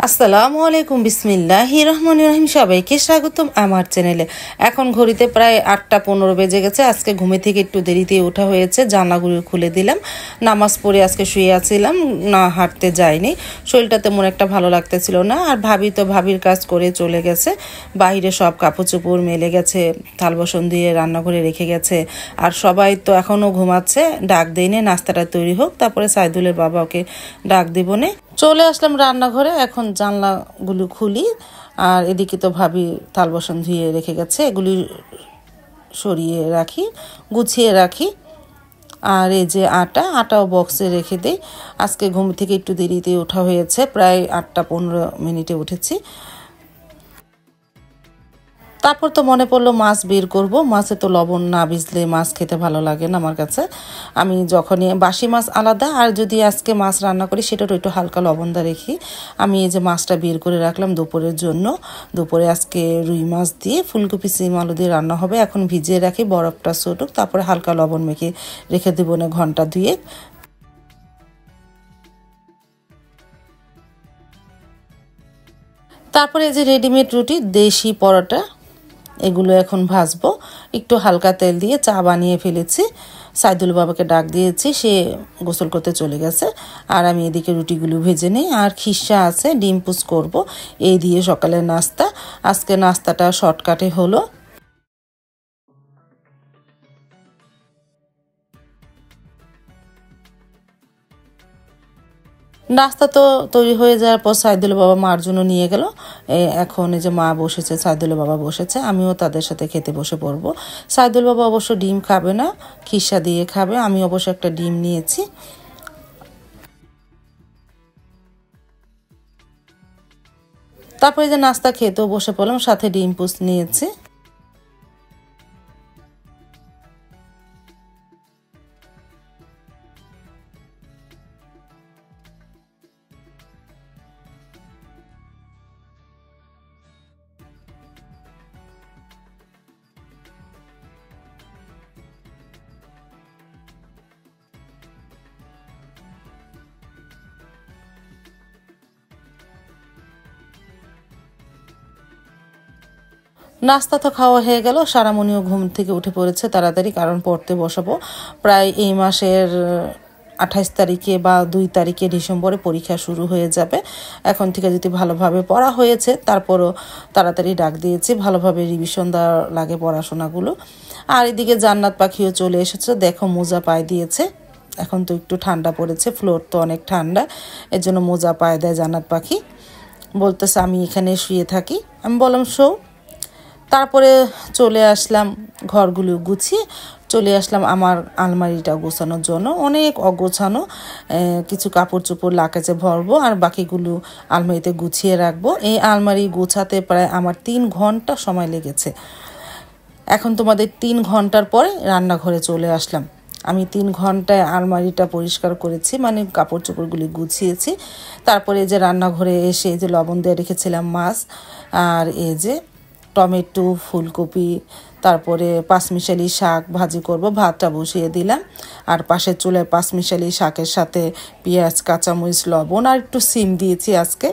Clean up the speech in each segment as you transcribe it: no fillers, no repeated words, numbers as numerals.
আসসালামু আলাইকুম বিসমিল্লাহির রহমানির রহিম। সবাইকে স্বাগতম আমার চ্যানেলে। এখন ঘড়িতে প্রায় 8:15 বেজে গেছে। আজকে ঘুমে থেকে একটু দেরিতে ওঠা হয়েছে, জানলাগুলো খুলে দিলাম। নামাজ পড়ে আজকে শুয়ে আছিলাম, না হাঁটতে যাইনি, শরীরটা তেমন একটা ভালো লাগতেছিল না। আর ভাবি তো ভাবির কাজ করে চলে গেছে, বাইরে সব কাপড় চোপড় মেলে গেছে, থাল বাসন দিয়ে রান্নাঘরে রেখে গেছে। আর সবাই তো এখনও ঘুমাচ্ছে, ডাক দেয়নি নাস্তাটা তৈরি হোক, তারপরে সাইদুলের বাবাকে ডাক দিব নে। চলে আসলাম রান্নাঘরে, এখন জানলাগুলো খুলি। আর এদিকে তো ভাবি থাল বাসন ধুয়ে রেখে গেছে, এগুলি সরিয়ে রাখি, গুছিয়ে রাখি। আর এই যে আটাও বক্সে রেখে দিই। আজকে ঘুম থেকে একটু দেরিতে ওঠা হয়েছে, প্রায় 8:15 উঠেছি। তারপর তো মনে পড়লো মাছ বের করব। মাছে তো লবণ না ভিজলে মাছ খেতে ভালো লাগে না আমার কাছে। আমি যখনই বাসি মাছ আলাদা, আর যদি আজকে মাছ রান্না করি সেটারও একটু হালকা লবণ দা রেখি। আমি এই যে মাছটা বের করে রাখলাম দুপুরের জন্য। দুপুরে আজকে রুই মাছ দিয়ে ফুলকপি সিম আলু দিয়ে রান্না হবে। এখন ভিজিয়ে রাখি, বরফটা ছোটুক, তারপরে হালকা লবণ মেখে রেখে দেবো না ঘন্টা দুয়েক। তারপরে এই যে রেডিমেড রুটি, দেশি পরোটা, এগুলো এখন ভাজবো। একটু হালকা তেল দিয়ে চা বানিয়ে ফেলেছি। সাইদুল বাবাকে ডাক দিয়েছি, সে গোসল করতে চলে গেছে। আর আমি এদিকে রুটিগুলো ভেজে নিই। আর খিসা আছে, ডিম পুচ করবো, এই দিয়ে সকালের নাস্তা। আজকে নাস্তাটা শর্টকাটে হলো। নাস্তা তো তৈরি হয়ে যাওয়ার পর সাইদুল বাবা মার জন্য নিয়ে গেল। এখন এই যে মা বসেছে, সাইদুল বাবা বসেছে, আমিও তাদের সাথে খেতে বসে পড়বো। সাইদুল বাবা অবশ্য ডিম খাবে না, খিসা দিয়ে খাবে। আমি অবশ্য একটা ডিম নিয়েছি। তারপরে যে নাস্তা খেতেও বসে পড়লাম, সাথে ডিম পোস্ট নিয়েছি। নাস্তা তো খাওয়া হয়ে গেল। সারামণিও ঘুম থেকে উঠে পড়েছে তাড়াতাড়ি, কারণ পড়তে বসাবো। প্রায় এই মাসের 28 তারিখে বা 2 তারিখে ডিসেম্বরে পরীক্ষা শুরু হয়ে যাবে। এখন থেকে যদি ভালোভাবে পড়া হয়েছে, তারপরও তাড়াতাড়ি ডাক দিয়েছি, ভালোভাবে রিভিশন দেওয়া লাগে পড়াশোনাগুলো। আর এদিকে জান্নাত পাখিও চলে এসেছে, দেখো মোজা পায়ে দিয়েছে। এখন তো একটু ঠান্ডা পড়েছে, ফ্লোর তো অনেক ঠান্ডা, এর জন্য মোজা পায়ে দেয় জান্নাত পাখি। বলতেছে আমি এখানে শুয়ে থাকি। আমি বললাম শো। তারপরে চলে আসলাম ঘরগুলো গুছিয়ে, চলে আসলাম আমার আলমারিটা গোছানোর জন্য। অনেক অগোছানো, কিছু কাপড় চোপড় লাকেজে ভরবো আর বাকিগুলো আলমারিতে গুছিয়ে রাখবো। এই আলমারি গোছাতে প্রায় আমার 3 ঘন্টা সময় লেগেছে। এখন তোমাদের 3 ঘন্টার পরে রান্নাঘরে চলে আসলাম। আমি 3 ঘন্টায় আলমারিটা পরিষ্কার করেছি, মানে কাপড় চোপড়গুলি গুছিয়েছি। তারপরে যে রান্নাঘরে এসে যে লবণ দিয়ে রেখেছিলাম মাছ, আর এই যে টমেটো, ফুলকপি, তারপরে পাঁচমিশালি শাক ভাজি করব, ভাতটা বসিয়ে দিলাম। আর পাশের চুলায় পাঁচমিশালি শাকের সাথে পেঁয়াজ, কাঁচামরিচ, লবণ আর একটু সিম দিয়েছি আজকে।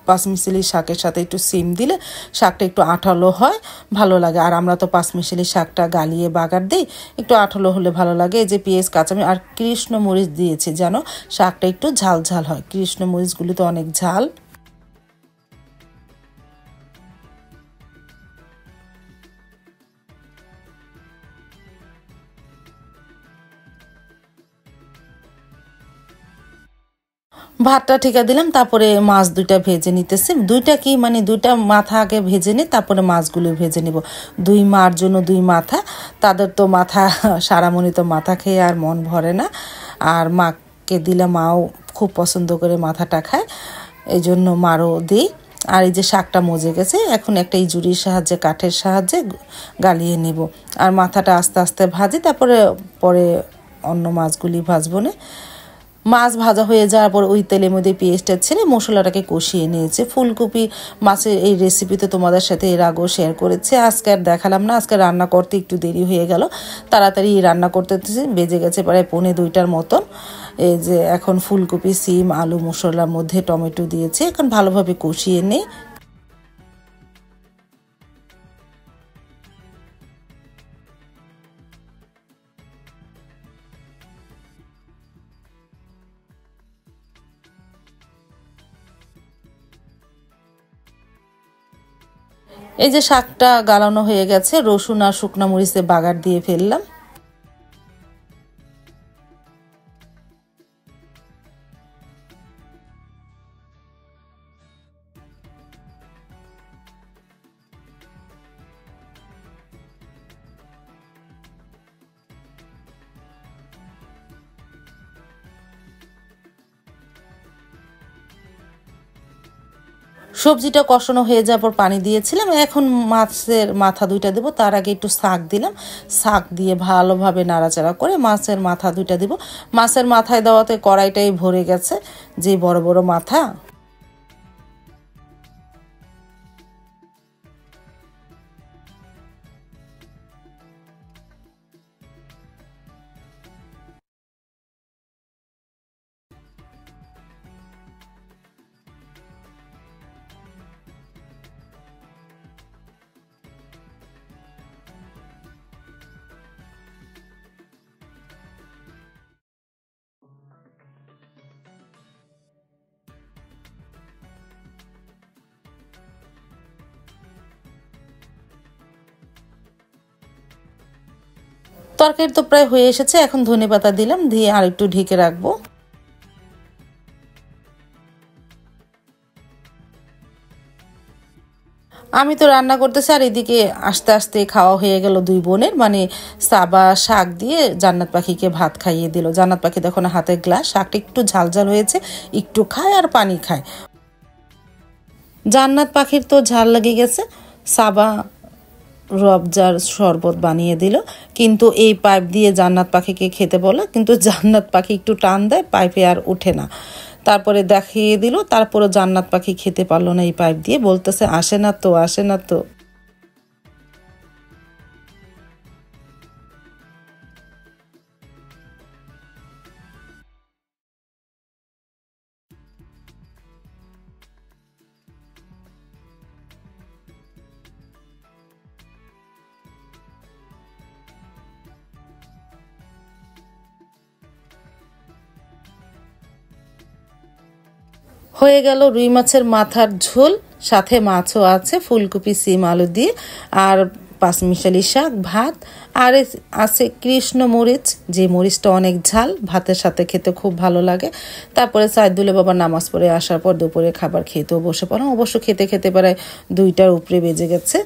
পাঁচমিশালি শাকের সাথে একটু সিম দিলে শাকটা একটু আঠালো হয়, ভালো লাগে। আর আমরা তো পাঁচমিশালি শাকটা গালিয়ে বাগার দিই, একটু আঠালো হলে ভালো লাগে। এই যে পেঁয়াজ, কাঁচামরিচ আর কৃষ্ণমরিচ দিয়েছি যেন শাকটা একটু ঝাল ঝাল হয়। কৃষ্ণমরিচগুলি তো অনেক ঝাল। ভাতটা ঠিকা দিলাম, তারপরে মাছ দুইটা ভেজে নিতেছি। দুইটা কি মানে দুইটা মাথা আগে ভেজে নিই, তারপরে মাছগুলো ভেজে নিব। 2 মার জন্য 2 মাথা, তাদের তো মাথা, সারামণি তো মাথা খেয়ে আর মন ভরে না। আর মাকে দিলে মাও খুব পছন্দ করে মাথাটা খায়, এই জন্য মারও দিই। আর এই যে শাকটা মজে গেছে, এখন একটা ইজুরির সাহায্যে, কাঠের সাহায্যে গালিয়ে নিব। আর মাথাটা আস্তে আস্তে ভাজি, তারপরে পরে অন্য মাছগুলি ভাজবো না। মাছ ভাজা হয়ে যাওয়ার পর ওই তেলের মধ্যে পেঁয়াজটা ছেড়ে মশলাটাকে কষিয়ে নিয়েছে। ফুলকপি মাছের এই রেসিপিতে তোমাদের সাথে এর আগেও শেয়ার করেছে, আজকে আর দেখালাম না। আজকে রান্না করতে একটু দেরি হয়ে গেল, তাড়াতাড়ি রান্না করতে বেজে গেছে প্রায় 1:45 মতন। এই যে এখন ফুলকপি, সিম, আলু, মশলার মধ্যে টমেটো দিয়েছি, এখন ভালোভাবে কষিয়ে নেই। এই যে শাকটা গালানো হয়ে গেছে, রসুন আর শুকনা মরিচে বাগার দিয়ে ফেললাম। সবজিটা কষানো হয়ে যাওয়ার পর পানি দিয়েছিলাম। এখন মাছের মাথা দুইটা দেবো, তার আগে একটু শাক দিলাম। শাক দিয়ে ভালোভাবে নাড়াচাড়া করে মাছের মাথা দুইটা দেবো। মাছের মাথায় দেওয়াতে কড়াইটাই ভরে গেছে, যে বড় বড় মাথা। তরকারি তো প্রায় হয়ে এসেছে, এখন ধনেপাতা দিলাম, দিয়ে আর একটু ঢেকে রাখবো। আমি তো রান্না করতেছি আর এদিকে আস্তে আস্তে খাওয়া হয়ে গেল দুই বোনের। মানে সাবা শাক দিয়ে জান্নাত পাখিকে ভাত খাইয়ে দিল। জান্নাত পাখি দেখো না হাতে গ্লাস, শাকটা একটু ঝাল ঝাল হয়েছে, একটু খায় আর পানি খায়। জান্নাত পাখির তো ঝাল লেগে গেছে, সাবা রবজার শরবত বানিয়ে দিল। কিন্তু এই পাইপ দিয়ে জান্নাত পাখিকে খেতে বলে, কিন্তু জান্নাত পাখি একটু টান দেয়, পাইপে আর ওঠে না। তারপরে দেখিয়ে দিল, তারপরে জান্নাত পাখি খেতে পারলো না এই পাইপ দিয়ে, বলতেছে আসে না তো, আসে না তো। হয়ে গেল রুই মাছের মাথার ঝোল, সাথে মাছও আছে, ফুলকপি, সিম, আলু দিয়ে, আর পাঁচমিশালি শাক, ভাত, আর আছে কৃষ্ণ মরিচ, যে মরিচটা অনেক ঝাল, ভাতের সাথে খেতে খুব ভালো লাগে। তারপরে সাইদুলে বাবা নামাজ পড়ে আসার পর দুপুরে খাবার খেতেও বসে পড়লাম। অবশ্য খেতে খেতে প্রায় 2টার উপরে বেজে গেছে।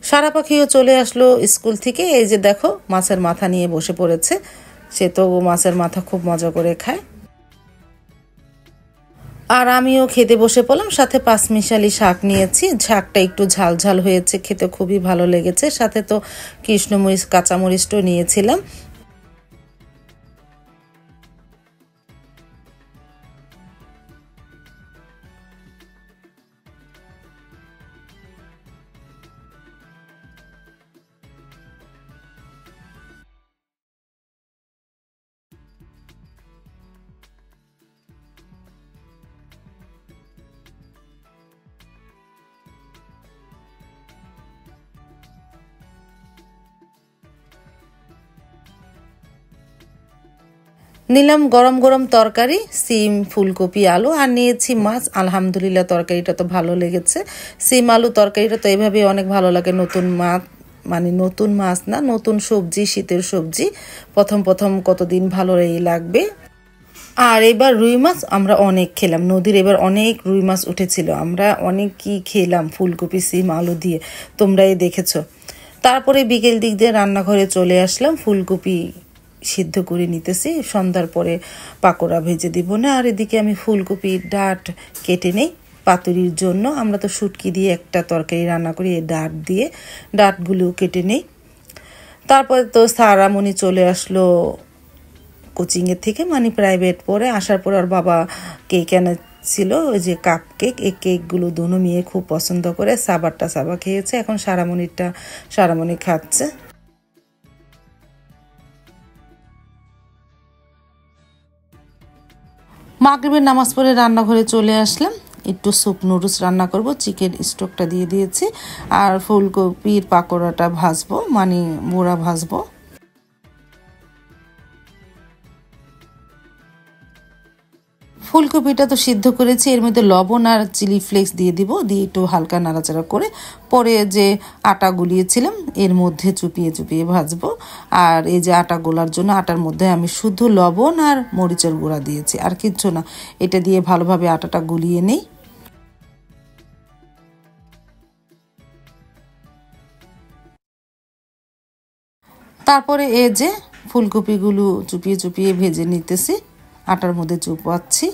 সারা পাখিও চলে আসলো স্কুল থেকে। এই যে দেখো মাছের মাথা নিয়ে বসে পড়েছে, সে তো মাছের মাথা খুব মজা করে খায়। আর আমিও খেতে বসে পড়লাম, সাথে পাঁচমিশালি শাক নিয়েছি। শাকটা একটু ঝাল ঝাল হয়েছে, খেতে খুবই ভালো লেগেছে। সাথে তো কৃষ্ণমরিচ, কাঁচামরিচটাও নিয়েছিলাম। নিলাম গরম গরম তরকারি, সিম, ফুলকপি, আলু, আর নিয়েছি মাছ। আলহামদুলিল্লাহ তরকারিটা তো ভালো লেগেছে। সিম আলু তরকারিটা তো এভাবে অনেক ভালো লাগে। নতুন মাছ, মানে নতুন মাছ না, নতুন সবজি, শীতের সবজি, প্রথম প্রথম কতদিন ভালোই লাগবে। আর এবার রুই মাছ আমরা অনেক খেলাম, নদীর এবার অনেক রুই মাছ উঠেছিল, আমরা অনেক কি খেলাম ফুলকপি, সিম, আলু দিয়ে, তোমরাই দেখেছো। তারপরে বিকেল দিক দিয়ে রান্নাঘরে চলে আসলাম, ফুলকপি সিদ্ধ করে নিতেছি, সন্ধ্যার পরে পাকোড়া ভেজে দিব না। আর এদিকে আমি ফুলকপির ডাঁট কেটে নেই, পাতুরির জন্য। আমরা তো শুটকি দিয়ে একটা তরকারি রান্না করি, এই ডাঁট দিয়ে, ডাঁটগুলো কেটে নেই। তারপরে তো সারামণি চলে আসলো কোচিংয়ের থেকে, মানে প্রাইভেট পড়ে। আসার পর আর বাবা কেক এনেছিল, ওই যে কাপ কেক। এই কেকগুলো দুনো মেয়ে খুব পছন্দ করে। সাবারটা সাবা খেয়েছে, এখন সারামণিরটা সারামণি খাচ্ছে। মাগরিবের নামাজ পড়ে রান্নাঘরে চলে আসলাম। একটু স্যুপ নুডলস রান্না করব, চিকেন স্টকটা দিয়ে দিয়েছি। আর ফুলকপির পাকোড়াটা ভাজবো, মানে মোড়া ভাজবো। ফুলকপিটা তো সিদ্ধ করেছি, এর মধ্যে লবণ আর চিলি ফ্লেক্স দিয়ে দিব, দিয়ে একটু হালকা নাড়াচাড়া করে পরে যে আটা গুলিয়েছিলাম এর মধ্যে চুপিয়ে চুপিয়ে ভাজবো। আর এই যে আটা গোলার জন্য আটার মধ্যে আমি শুধু লবণ আর মরিচের গুঁড়া দিয়েছি, আর কিচ্ছু না। এটা দিয়ে ভালোভাবে আটাটা গুলিয়ে নেই। তারপরে এই যে ফুলকপিগুলো চুপিয়ে চুপিয়ে ভেজে নিতেছি, আটার মধ্যে চুপাচ্ছি।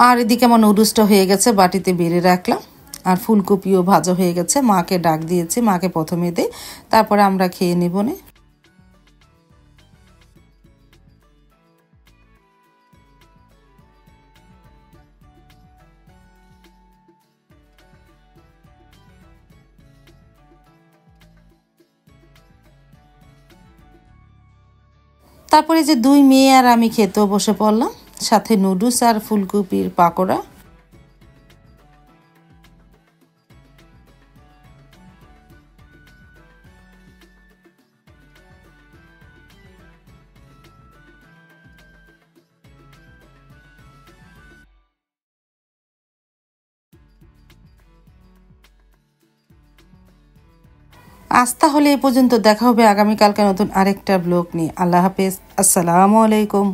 আর এদিকে আমার নুডলসটা হয়ে গেছে, বাটিতে বেড়ে রাখলাম। আর ফুলকপিও ভাজা হয়ে গেছে, মাকে ডাক দিয়েছি, মাকে প্রথমে দে, তারপরে আমরা খেয়ে নেব নে। তারপরে যে দুই মেয়ে আর আমি খেতেও বসে পড়লাম, সাথে নুডলস আর ফুলকপির পাকোড়া। আজ তাহলে এ পর্যন্ত, দেখা হবে আগামীকালকে নতুন আরেকটা ব্লগ নিয়ে। আল্লাহ হাফেজ, আসসালামু আলাইকুম।